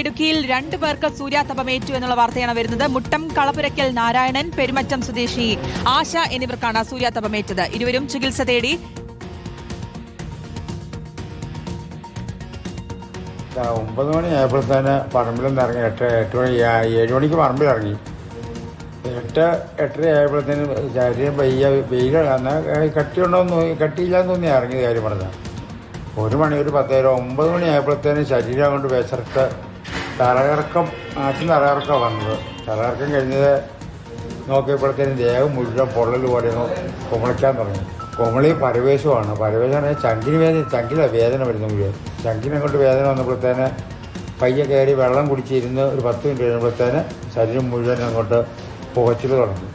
ഇടുക്കിയിൽ 2 പേർക്ക് സൂര്യാതപമേറ്റു എന്നുള്ള വാർത്തയാണ് വരുന്നത്. മുട്ടം കളപുരയ്ക്കൽ നാരായണൻ, പെരുമറ്റം സ്വദേശി ആശ എന്നിവർക്കാണ് സൂര്യാതപമേറ്റത്. ഇരുവരും ചികിത്സ തേടി 9 മണിയായപ്പോഴത്തേന് പറമ്പിൽ നിന്ന് ഇറങ്ങി. 7 മണിക്ക് പറമ്പിലിറങ്ങി. 8-8:30 ആയപ്പോഴത്തേന് ശരീരം വെയിൽ കട്ടിയില്ലാന്ന് തോന്നി ഇറങ്ങിയത്. കാര്യം പറഞ്ഞാൽ 1 മണി, ഒരു 10, 9 മണിയായപ്പോഴത്തേന് ശരീരം കൊണ്ട് വിശർത്ത് തലകറക്കം, തലകറക്കം വന്നത്. തലകറക്കം കഴിഞ്ഞത് നോക്കിയപ്പോഴത്തേനും ദേഹം മുഴുവൻ പൊള്ളൽ പോലെ കുമളിക്കാൻ തുടങ്ങി. കുമളി പരവേശമാണ്. പരവേശമാണ് ചങ്കിലെ വേദന വരുന്ന മുഴുവൻ. ചങ്കിനങ്ങോട്ട് വേദന വന്നപ്പോഴത്തേന് പയ്യെ കയറി വെള്ളം കുടിച്ചിരുന്ന് ഒരു 10 മിനിറ്റ് കഴിയുമ്പോഴത്തേന് ശരീരം മുഴുവൻ അങ്ങോട്ട് പുകച്ചിൽ തുടങ്ങി.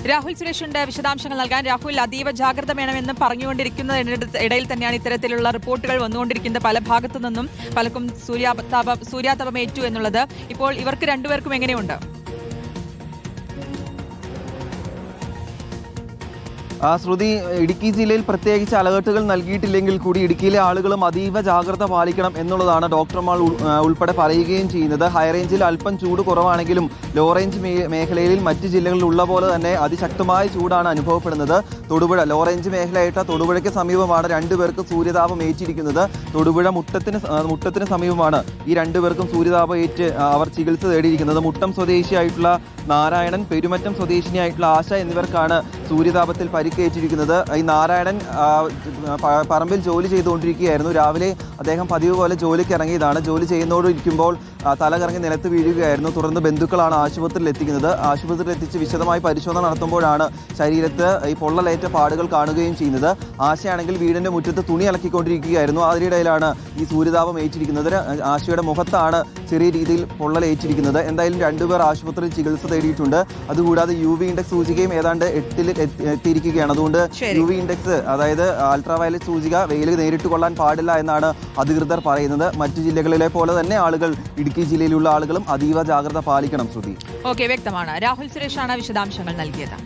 രാഹുൽ സുരേഷിന്റെ വിശദാംശങ്ങൾ നൽകാൻ. രാഹുൽ, അതീവ ജാഗ്രത വേണമെന്ന് പറഞ്ഞുകൊണ്ടിരിക്കുന്നതിനിടയിൽ തന്നെയാണ് ഇത്തരത്തിലുള്ള റിപ്പോർട്ടുകൾ വന്നുകൊണ്ടിരിക്കുന്നത്. പല ഭാഗത്തു നിന്നും പലർക്കും സൂര്യാതപമേറ്റു എന്നുള്ളത്. ഇപ്പോൾ ഇവർക്ക് 2 പേർക്കും എങ്ങനെയുണ്ട്? ശ്രുതി, ഇടുക്കി ജില്ലയിൽ പ്രത്യേകിച്ച് അലർട്ടുകൾ നൽകിയിട്ടില്ലെങ്കിൽ കൂടി ഇടുക്കിയിലെ ആളുകളും അതീവ ജാഗ്രത പാലിക്കണം എന്നുള്ളതാണ് ഡോക്ടർമാർ ഉൾപ്പെടെ പറയുകയും ചെയ്യുന്നത്. ഹൈറേഞ്ചിൽ അല്പം ചൂട് കുറവാണെങ്കിലും ലോ റേഞ്ച് മേഖലയിൽ മറ്റ് ജില്ലകളിൽ ഉള്ള പോലെ തന്നെ അതിശക്തമായ ചൂടാണ് അനുഭവപ്പെടുന്നത്. തൊടുപുഴ ലോ റേഞ്ച് മേഖലയായിട്ട് തൊടുപുഴയ്ക്ക് സമീപമാണ് 2 പേർക്ക് സൂര്യതാപം ഏറ്റിരിക്കുന്നത്. തൊടുപുഴ മുട്ടത്തിന് സമീപമാണ് ഈ 2 പേർക്കും സൂര്യതാപം ഏറ്റ് അവർ ചികിത്സ തേടിയിരിക്കുന്നത്. മുട്ടം സ്വദേശിയായിട്ടുള്ള നാരായണൻ, പെരുമറ്റം സ്വദേശിനിയായിട്ടുള്ള ആശ എന്നിവർക്കാണ് സൂര്യതാപത്തിൽ പരിക്കേറ്റിരിക്കുന്നത്. ഈ നാരായണൻ പറമ്പിൽ ജോലി ചെയ്തുകൊണ്ടിരിക്കുകയായിരുന്നു. രാവിലെ അദ്ദേഹം പതിവ് പോലെ ജോലിക്ക് ഇറങ്ങിയതാണ്. ജോലി ചെയ്യുന്നതോടിരിക്കുമ്പോൾ തലകറങ്ങി നിലത്ത് വീഴുകയായിരുന്നു. തുടർന്ന് ബന്ധുക്കളാണ് ആശുപത്രിയിൽ എത്തിക്കുന്നത്. ആശുപത്രിയിൽ എത്തിച്ച് വിശദമായി പരിശോധന നടത്തുമ്പോഴാണ് ശരീരത്ത് ഈ പൊള്ളലേറ്റ പാടുകൾ കാണുകയും ചെയ്യുന്നത്. ആശയാണെങ്കിൽ വീടിന്റെ മുറ്റത്ത് തുണി അലക്കിക്കൊണ്ടിരിക്കുകയായിരുന്നു. അതിനിടയിലാണ് ഈ സൂര്യതാപം ഏറ്റിരിക്കുന്നത്. ആശയുടെ മുഖത്താണ് ചെറിയ രീതിയിൽ പൊള്ളലേറ്റിരിക്കുന്നത്. എന്തായാലും 2 പേർ ആശുപത്രിയിൽ ചികിത്സ തേടിയിട്ടുണ്ട്. അതുകൂടാതെ UV ഇൻഡെക്സ് സൂചികയും ഏതാണ്ട് 8-ൽ എത്തിയിരിക്കുകയാണ്. അതുകൊണ്ട് UV ഇൻഡെക്സ്, അതായത് അൾട്രാവയലറ്റ് സൂചിക വെയിൽ നേരിട്ട് കൊള്ളാൻ പാടില്ല എന്നാണ് അധികൃതർ പറയുന്നത്. മറ്റു ജില്ലകളിലെ പോലെ തന്നെ ഇടുക്കി ജില്ലയിലുള്ള ആളുകളും അതീവ ജാഗ്രത പാലിക്കണം. ശ്രുതി, ഓക്കെ, വ്യക്തമാണ്. രാഹുൽ സുരേഷാണ് വിശദാംശങ്ങൾ നൽകിയത്.